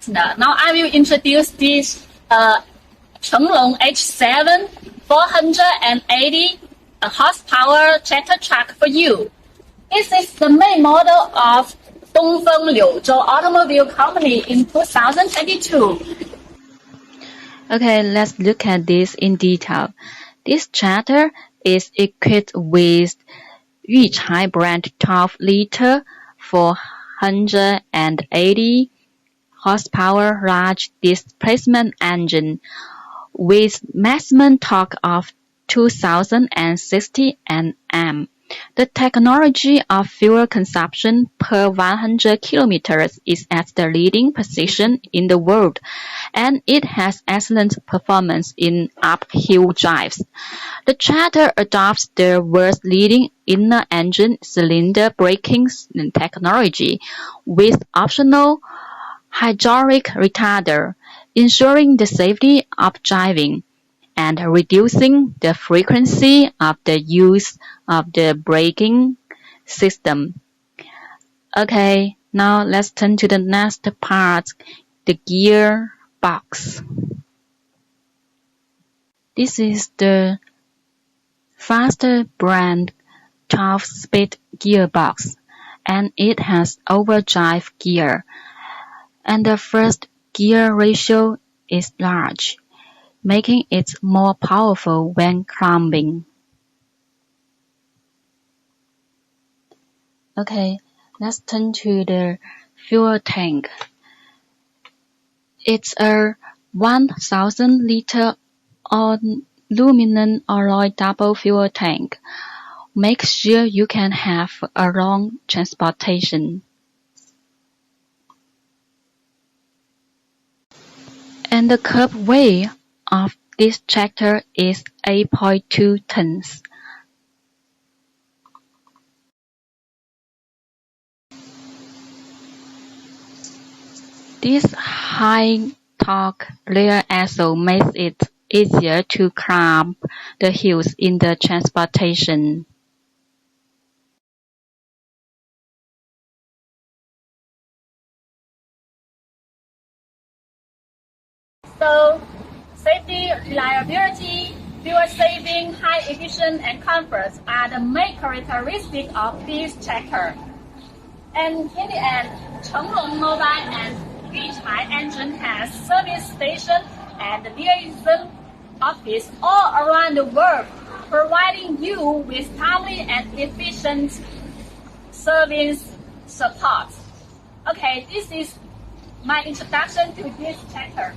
listener. Now I will introduce this Chenglong H7 480 horsepower tractor truck for you. This is the main model of Dongfeng Liuzhou Automobile Company in 2022. Okay, let's look at this in detail. This tractor is equipped with Yuchai brand 12-liter 480 horsepower large displacement engine with maximum torque of 2060 Nm. The technology of fuel consumption per 100 kilometers is at the leading position in the world, and it has excellent performance in uphill drives. The tractor adopts the world's leading inner engine cylinder braking technology with optional hydraulic retarder, ensuring the safety of driving and reducing the frequency of the use of the braking system. Okay, now let's turn to the next part, the gear box. This is the faster brand 12-speed gearbox, and it has overdrive gear, and the first gear ratio is large, making it more powerful when climbing. Okay, let's turn to the fuel tank. It's a 1,000-liter aluminum alloy double fuel tank. Make sure you can have a long transportation. And the curb weight of this tractor is 8.2 tons. This high-torque rear axle makes it easier to climb the hills in the transportation. So, safety, reliability, fuel saving, high efficiency, and comfort are the main characteristics of this tractor. And in the end, Chenglong Mobile and Yuchai Engine has service station and liaison office all around the world, providing you with timely and efficient service support. Okay, this is my introduction to this tractor.